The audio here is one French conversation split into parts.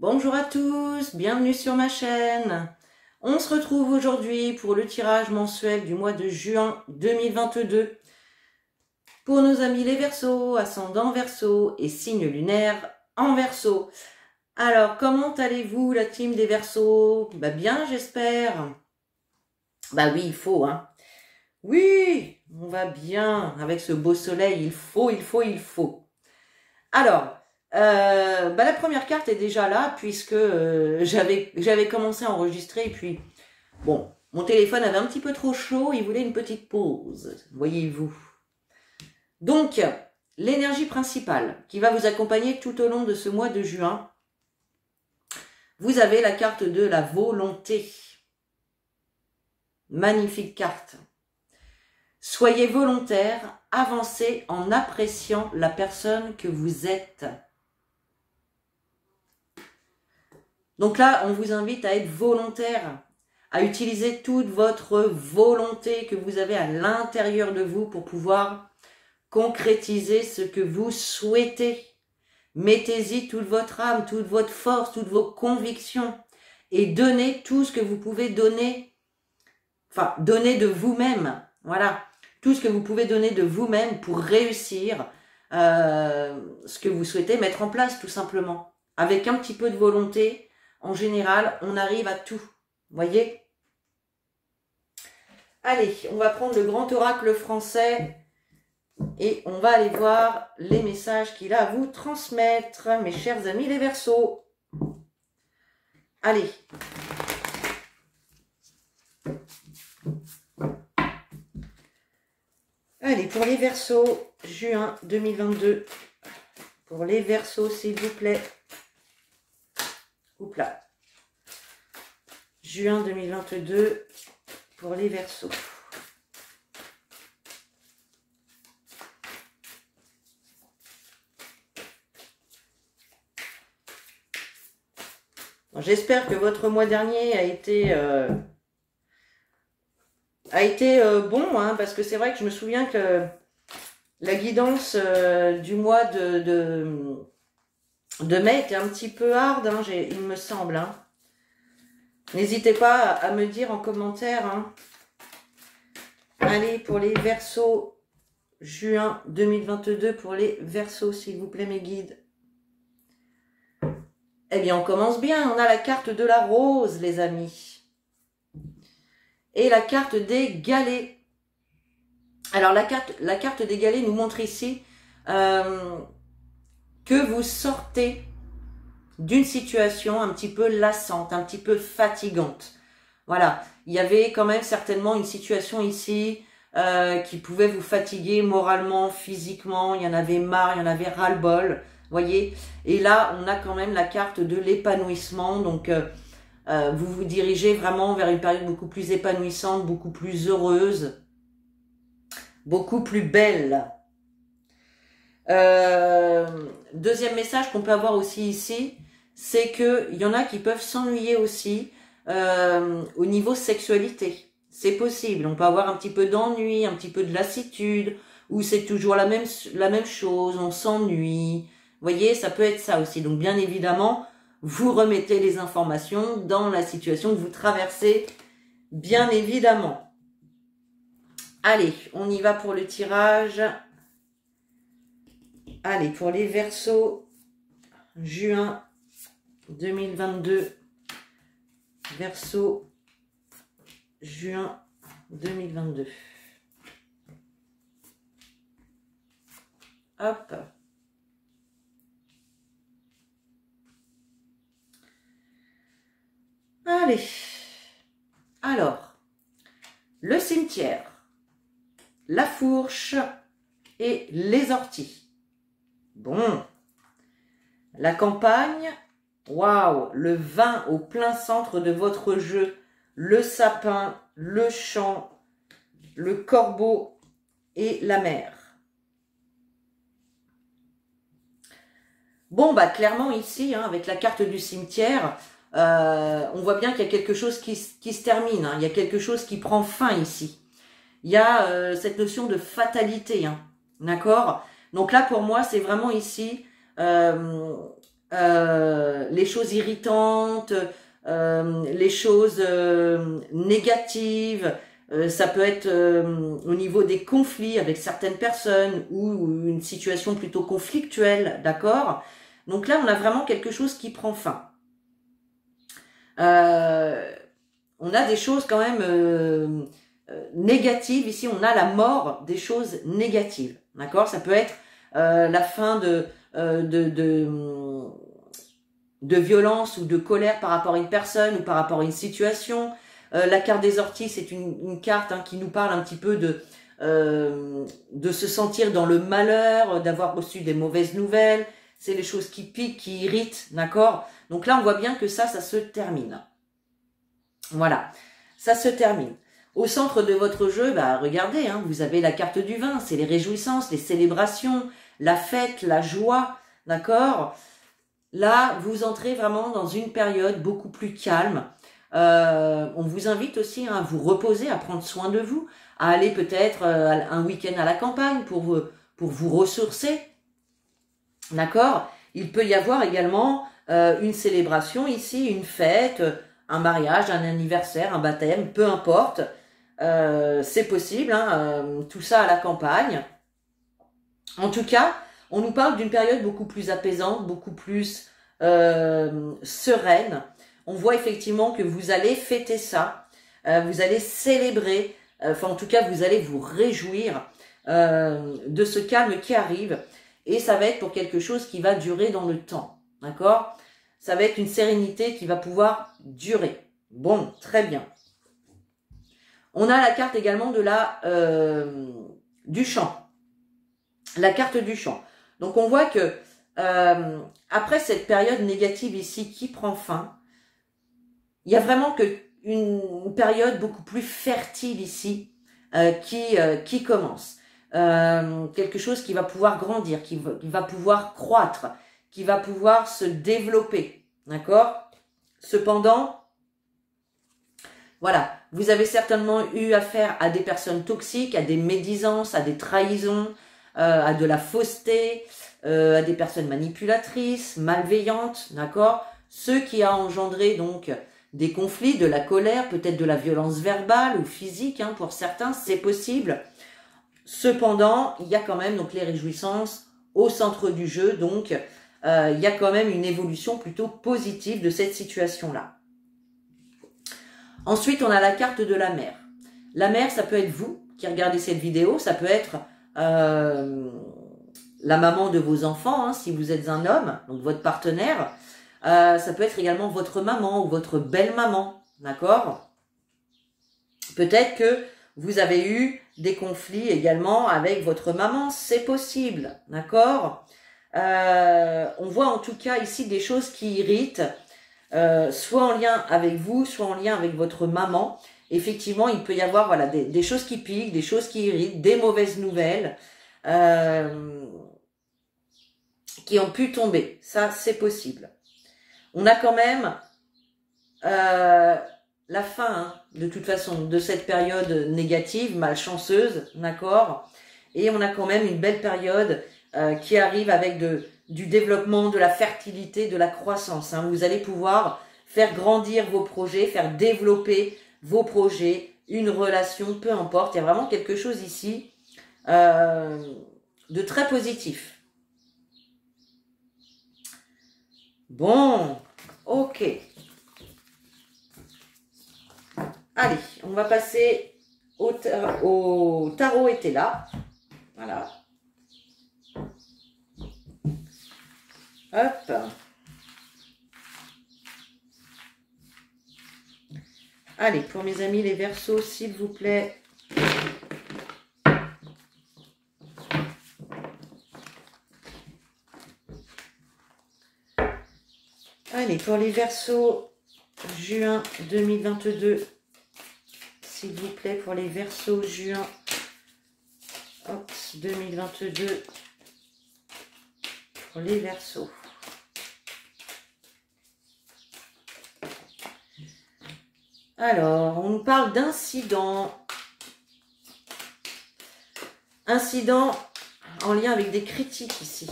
Bonjour à tous, bienvenue sur ma chaîne. On se retrouve aujourd'hui pour le tirage mensuel du mois de juin 2022. Pour nos amis les Verseaux, ascendant Verseau et signe lunaire en Verseau. Alors, comment allez-vous la team des Verseaux? Bah bien, j'espère. Bah oui, il faut, hein. Oui, on va bien avec ce beau soleil, il faut. Alors, la première carte est déjà là puisque j'avais commencé à enregistrer et puis, bon, mon téléphone avait un petit peu trop chaud, il voulait une petite pause, voyez-vous. Donc, l'énergie principale qui va vous accompagner tout au long de ce mois de juin, vous avez la carte de la volonté. Magnifique carte. Soyez volontaire, avancez en appréciant la personne que vous êtes. Donc là, on vous invite à être volontaire, à utiliser toute votre volonté que vous avez à l'intérieur de vous pour pouvoir concrétiser ce que vous souhaitez. Mettez-y toute votre âme, toute votre force, toutes vos convictions et donnez tout ce que vous pouvez donner, enfin, donnez de vous-même, voilà, tout ce que vous pouvez donner de vous-même pour réussir ce que vous souhaitez mettre en place, tout simplement. Avec un petit peu de volonté, en général, on arrive à tout, voyez? Allez, on va prendre le grand oracle français et on va aller voir les messages qu'il a à vous transmettre, mes chers amis les Verseaux. Allez. Allez, pour les Verseaux, juin 2022. Pour les Verseaux, s'il vous plaît. Oups là. Juin 2022 pour les Verseaux. J'espère que votre mois dernier a été bon, hein, parce que c'est vrai que je me souviens que la guidance du mois de mai était un petit peu hard, hein, il me semble. Hein. N'hésitez pas à me dire en commentaire. Hein. Allez, pour les Verseaux, juin 2022, pour les Verseaux, s'il vous plaît, mes guides. Eh bien, on commence bien. On a la carte de la rose, les amis. Et la carte des galets. Alors, la carte des galets nous montre ici que vous sortez d'une situation un petit peu lassante, un petit peu fatigante. Voilà, il y avait quand même certainement une situation ici qui pouvait vous fatiguer moralement, physiquement, il y en avait marre, il y en avait ras-le-bol, voyez. Et là, on a quand même la carte de l'épanouissement, donc vous vous dirigez vraiment vers une période beaucoup plus épanouissante, beaucoup plus heureuse, beaucoup plus belle. Deuxième message qu'on peut avoir aussi ici, c'est qu'il y en a qui peuvent s'ennuyer aussi au niveau sexualité. C'est possible, on peut avoir un petit peu d'ennui, un petit peu de lassitude, ou c'est toujours la même chose, on s'ennuie. Vous voyez, ça peut être ça aussi. Donc bien évidemment, vous remettez les informations dans la situation que vous traversez, bien évidemment. Allez, on y va pour le tirage. Allez, pour les Verseaux, juin 2022, Verseaux, juin 2022. Hop. Allez. Alors, le cimetière, la fourche et les orties. Bon. La campagne, waouh, le vin au plein centre de votre jeu, le sapin, le champ, le corbeau et la mer. Bon, bah clairement ici, hein, avec la carte du cimetière, on voit bien qu'il y a quelque chose qui se termine, hein, il y a quelque chose qui prend fin ici. Il y a cette notion de fatalité, hein, d'accord? Donc là, pour moi, c'est vraiment ici les choses irritantes, les choses négatives. Ça peut être au niveau des conflits avec certaines personnes ou une situation plutôt conflictuelle, d'accord? Donc là, on a vraiment quelque chose qui prend fin. On a des choses quand même négatives. Ici, on a la mort des choses négatives, d'accord? Ça peut être la fin de violence ou de colère par rapport à une personne ou par rapport à une situation. La carte des orties, c'est une carte qui nous parle un petit peu de se sentir dans le malheur, d'avoir reçu des mauvaises nouvelles. C'est les choses qui piquent, qui irritent, d'accord? Donc là, on voit bien que ça se termine. Voilà, ça se termine. Au centre de votre jeu, regardez, vous avez la carte du vin, c'est les réjouissances, les célébrations, la fête, la joie, d'accord? Là, vous entrez vraiment dans une période beaucoup plus calme. On vous invite aussi à vous reposer, à prendre soin de vous, à aller peut-être un week-end à la campagne pour vous ressourcer. D'accord? Il peut y avoir également une célébration ici, une fête, un mariage, un anniversaire, un baptême, peu importe. C'est possible, tout ça à la campagne. En tout cas, on nous parle d'une période beaucoup plus apaisante, beaucoup plus sereine. On voit effectivement que vous allez fêter ça, vous allez célébrer, enfin en tout cas vous allez vous réjouir de ce calme qui arrive et ça va être pour quelque chose qui va durer dans le temps, d'accord? Ça va être une sérénité qui va pouvoir durer. Bon, très bien. On a la carte également de du champ, la carte du champ. Donc on voit que après cette période négative ici qui prend fin, il y a vraiment une période beaucoup plus fertile ici qui commence. Quelque chose qui va pouvoir grandir, qui va pouvoir croître, qui va pouvoir se développer. D'accord? Cependant, voilà, vous avez certainement eu affaire à des personnes toxiques, à des médisances, à des trahisons, à de la fausseté, à des personnes manipulatrices, malveillantes, d'accord? Ce qui a engendré donc des conflits, de la colère, peut-être de la violence verbale ou physique, pour certains, c'est possible. Cependant, il y a quand même donc les réjouissances au centre du jeu, donc il y a quand même une évolution plutôt positive de cette situation-là. Ensuite, on a la carte de la mère. La mère, ça peut être vous qui regardez cette vidéo, ça peut être la maman de vos enfants, si vous êtes un homme, donc votre partenaire. Ça peut être également votre maman ou votre belle-maman, d'accord? Peut-être que vous avez eu des conflits également avec votre maman, c'est possible, d'accord? On voit en tout cas ici des choses qui irritent, soit en lien avec vous, soit en lien avec votre maman. Effectivement, il peut y avoir voilà des choses qui piquent, des choses qui irritent, des mauvaises nouvelles qui ont pu tomber. Ça, c'est possible. On a quand même la fin, de toute façon, de cette période négative, malchanceuse, d'accord? Et on a quand même une belle période qui arrive avec du développement, de la fertilité, de la croissance. Vous allez pouvoir faire grandir vos projets, faire développer vos projets, une relation, peu importe. Il y a vraiment quelque chose ici de très positif. Bon, ok. Allez, on va passer au tarot était là. Voilà. Hop. Allez, pour mes amis les Verseaux, s'il vous plaît. Allez, pour les Verseaux, juin 2022. S'il vous plaît, pour les Verseaux, juin 2022. Pour les Verseaux. Alors, on nous parle d'incidents. Incidents en lien avec des critiques ici.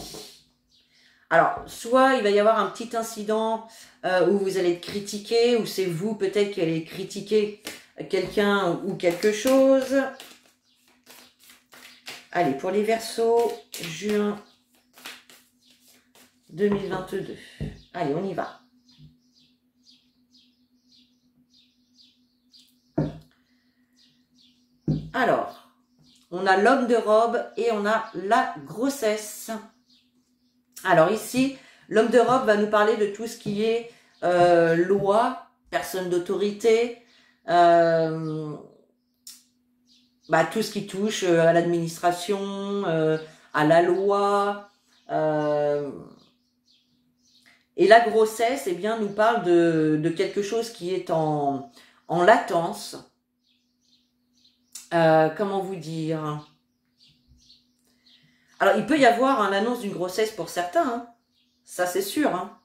Alors, soit il va y avoir un petit incident où vous allez être critiqué, ou c'est vous peut-être qui allez critiquer quelqu'un ou quelque chose. Allez, pour les Verseaux, juin 2022. Allez, on y va. Alors, on a l'homme de robe et on a la grossesse. Alors ici, l'homme de robe va nous parler de tout ce qui est loi, personne d'autorité, tout ce qui touche à l'administration, à la loi. Et la grossesse, eh bien, nous parle de quelque chose qui est en latence. Comment vous dire? Alors, il peut y avoir l'annonce d'une grossesse pour certains, hein. Ça c'est sûr. Hein.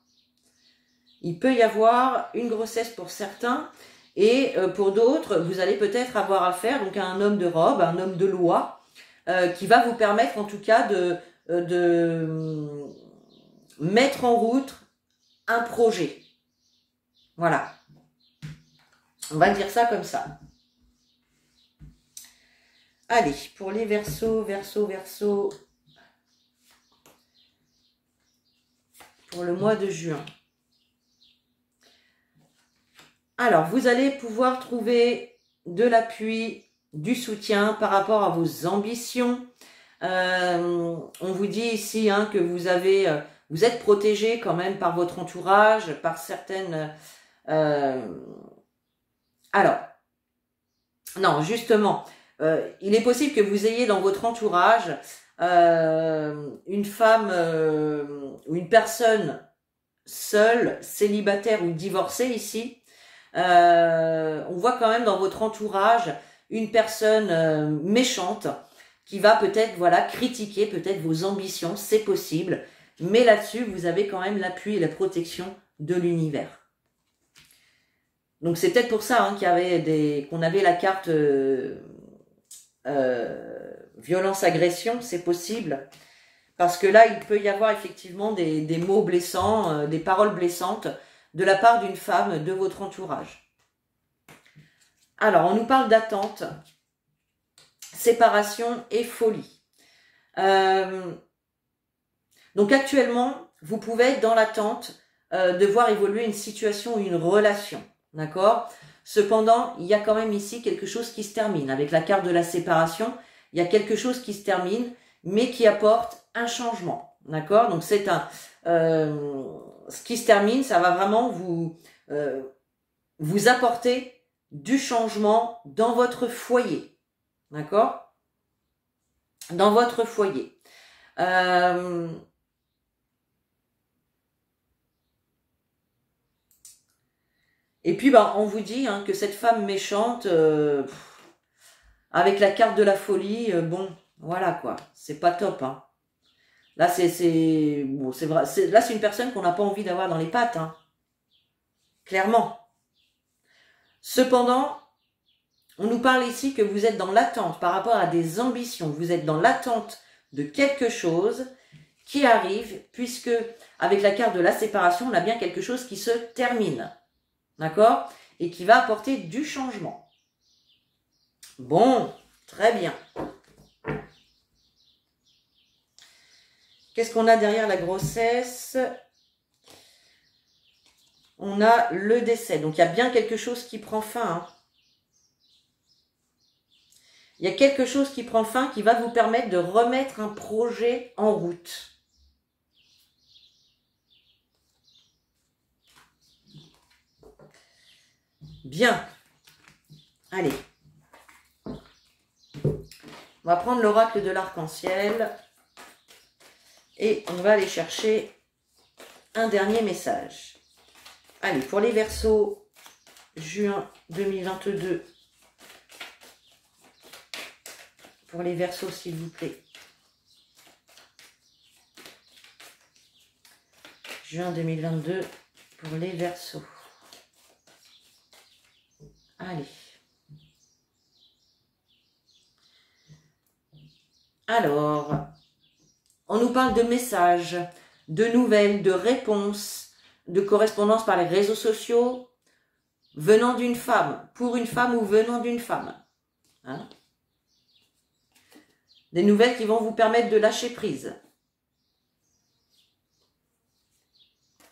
Il peut y avoir une grossesse pour certains, et pour d'autres, vous allez peut-être avoir affaire donc, à un homme de robe, un homme de loi, qui va vous permettre en tout cas de mettre en route un projet. Voilà. On va dire ça comme ça. Allez, pour les Verseaux, pour le mois de juin. Alors, vous allez pouvoir trouver de l'appui, du soutien par rapport à vos ambitions. On vous dit ici hein, que vous êtes protégé quand même par votre entourage, par certaines... Alors, non, justement, il est possible que vous ayez dans votre entourage une femme ou une personne seule, célibataire ou divorcée ici. On voit quand même dans votre entourage une personne méchante qui va peut-être critiquer peut-être vos ambitions, c'est possible, mais là-dessus vous avez quand même l'appui et la protection de l'univers. Donc c'est peut-être pour ça hein, qu'on avait la carte violence-agression, c'est possible, parce que là il peut y avoir effectivement des mots blessants, des paroles blessantes de la part d'une femme de votre entourage. Alors, on nous parle d'attente, séparation et folie. Donc actuellement, vous pouvez être dans l'attente de voir évoluer une situation ou une relation, d'accord? Cependant, il y a quand même ici quelque chose qui se termine. Avec la carte de la séparation, il y a quelque chose qui se termine, mais qui apporte un changement, d'accord? Donc c'est ce qui se termine, ça va vraiment vous apporter du changement dans votre foyer, d'accord? Dans votre foyer. Et puis, on vous dit hein, que cette femme méchante, avec la carte de la folie, bon, voilà quoi, c'est pas top. Hein. Là, bon, c'est vrai. Là, c'est une personne qu'on n'a pas envie d'avoir dans les pattes, hein. Clairement. Cependant, on nous parle ici que vous êtes dans l'attente par rapport à des ambitions. Vous êtes dans l'attente de quelque chose qui arrive, puisque avec la carte de la séparation, on a bien quelque chose qui se termine. D'accord? Et qui va apporter du changement. Bon, très bien. Qu'est-ce qu'on a derrière la grossesse? On a le décès. Donc, il y a bien quelque chose qui prend fin. Hein. Il y a quelque chose qui prend fin qui va vous permettre de remettre un projet en route. Bien. Allez. On va prendre l'oracle de l'arc-en-ciel. Et on va aller chercher un dernier message. Allez, pour les Verseaux, juin 2022. Pour les Verseaux, s'il vous plaît. Juin 2022, pour les Verseaux. Allez. Alors, on nous parle de messages, de nouvelles, de réponses, de correspondances par les réseaux sociaux, venant d'une femme, pour une femme ou venant d'une femme. Hein? Des nouvelles qui vont vous permettre de lâcher prise.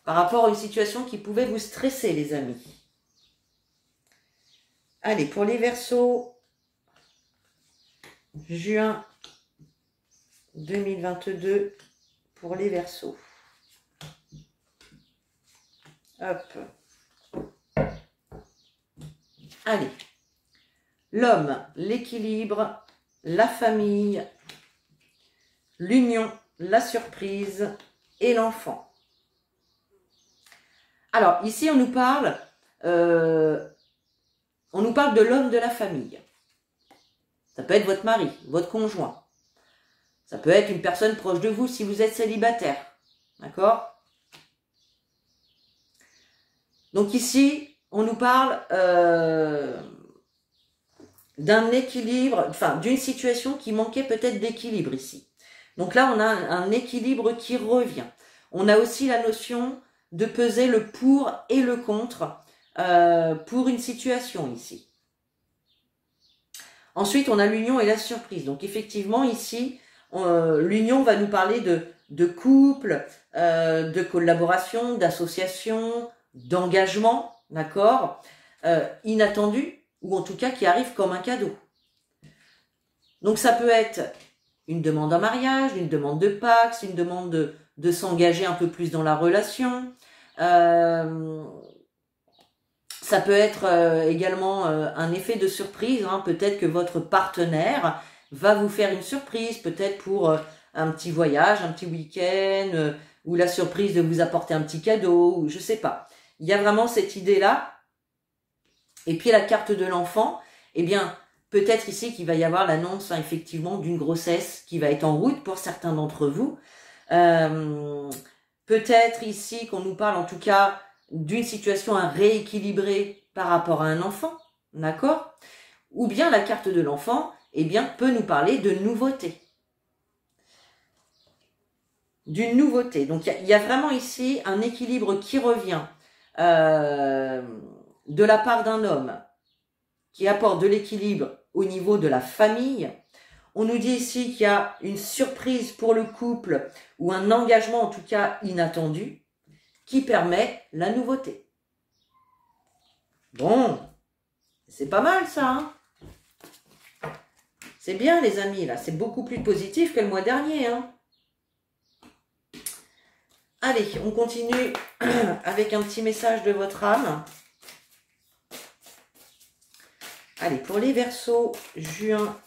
Par rapport à une situation qui pouvait vous stresser, les amis. Allez, pour les Verseaux, juin 2022, pour les Verseaux. Hop. Allez. L'homme, l'équilibre, la famille, l'union, la surprise et l'enfant. Alors, ici, on nous parle de l'homme de la famille. Ça peut être votre mari, votre conjoint. Ça peut être une personne proche de vous si vous êtes célibataire. D'accord? Donc ici, on nous parle d'un équilibre, enfin d'une situation qui manquait peut-être d'équilibre ici. Donc là, on a un équilibre qui revient. On a aussi la notion de peser le pour et le contre pour une situation ici. Ensuite, on a l'union et la surprise. Donc effectivement, ici, l'union va nous parler de couple, de collaboration, d'association, d'engagement, d'accord, inattendu, ou en tout cas qui arrive comme un cadeau. Donc ça peut être une demande en mariage, une demande de Pax, une demande de s'engager un peu plus dans la relation. Ça peut être également un effet de surprise. Hein. Peut-être que votre partenaire va vous faire une surprise, peut-être pour un petit voyage, un petit week-end, ou la surprise de vous apporter un petit cadeau, ou je sais pas. Il y a vraiment cette idée-là. Et puis la carte de l'enfant, eh bien, peut-être ici qu'il va y avoir l'annonce effectivement d'une grossesse qui va être en route pour certains d'entre vous. Peut-être ici qu'on nous parle en tout cas d'une situation à rééquilibrer par rapport à un enfant, d'accord? Ou bien la carte de l'enfant, eh bien, peut nous parler de nouveauté. D'une nouveauté. Donc, il y a vraiment ici un équilibre qui revient de la part d'un homme qui apporte de l'équilibre au niveau de la famille. On nous dit ici qu'il y a une surprise pour le couple ou un engagement en tout cas inattendu qui permet la nouveauté. Bon, c'est pas mal ça, hein? C'est bien les amis, là, c'est beaucoup plus positif que le mois dernier, hein? Allez, on continue avec un petit message de votre âme. Allez, pour les Verseaux, juin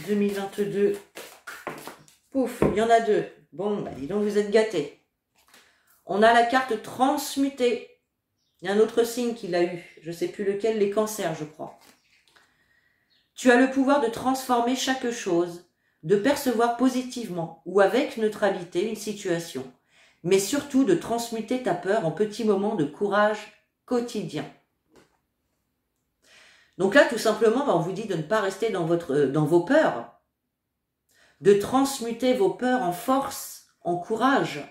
2022. Pouf, il y en a deux. Bon, bah dis donc, vous êtes gâtés. On a la carte transmutée. Il y a un autre signe qu'il a eu. Je ne sais plus lequel, les cancers, je crois. Tu as le pouvoir de transformer chaque chose, de percevoir positivement ou avec neutralité une situation, mais surtout de transmuter ta peur en petits moments de courage quotidien. Donc là, tout simplement, on vous dit de ne pas rester dans vos peurs, de transmuter vos peurs en force, en courage.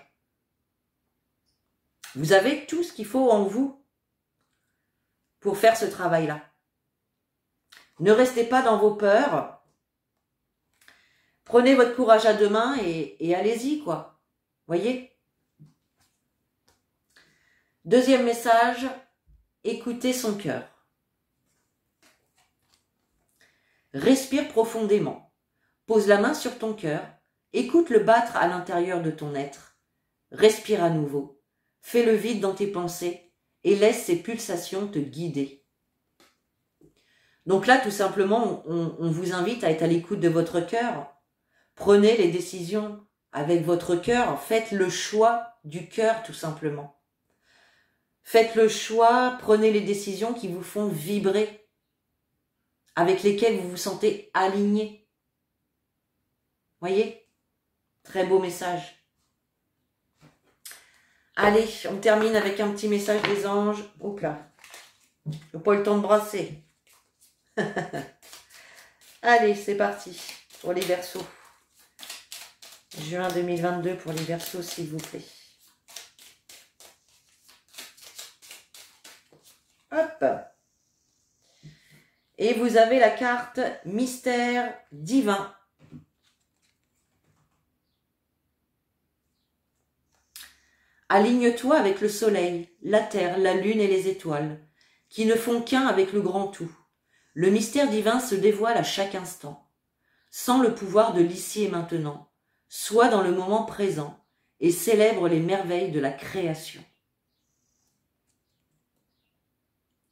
Vous avez tout ce qu'il faut en vous pour faire ce travail-là. Ne restez pas dans vos peurs. Prenez votre courage à deux mains et allez-y, quoi. Voyez ? Deuxième message, écoutez son cœur. Respire profondément. Pose la main sur ton cœur. Écoute-le battre à l'intérieur de ton être. Respire à nouveau. Fais le vide dans tes pensées et laisse ces pulsations te guider. Donc là, tout simplement, on vous invite à être à l'écoute de votre cœur. Prenez les décisions avec votre cœur. Faites le choix du cœur, tout simplement. Faites le choix, prenez les décisions qui vous font vibrer, avec lesquelles vous vous sentez aligné. Voyez ? Très beau message. Allez, on termine avec un petit message des anges. Hop là. J'ai pas eu le temps de brasser. Allez, c'est parti pour les Verseaux. Juin 2022 pour les Verseaux, s'il vous plaît. Hop. Et vous avez la carte Mystère divin. Aligne-toi avec le soleil, la terre, la lune et les étoiles, qui ne font qu'un avec le grand tout. Le mystère divin se dévoile à chaque instant, sans le pouvoir de l'ici et maintenant. Sois dans le moment présent et célèbre les merveilles de la création.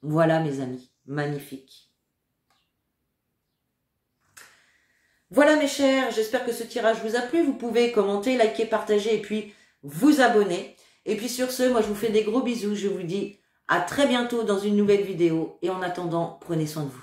Voilà mes amis, magnifique. Voilà mes chers, j'espère que ce tirage vous a plu. Vous pouvez commenter, liker, partager et puis vous abonner. Et puis sur ce, moi je vous fais des gros bisous. Je vous dis à très bientôt dans une nouvelle vidéo. Et en attendant, prenez soin de vous.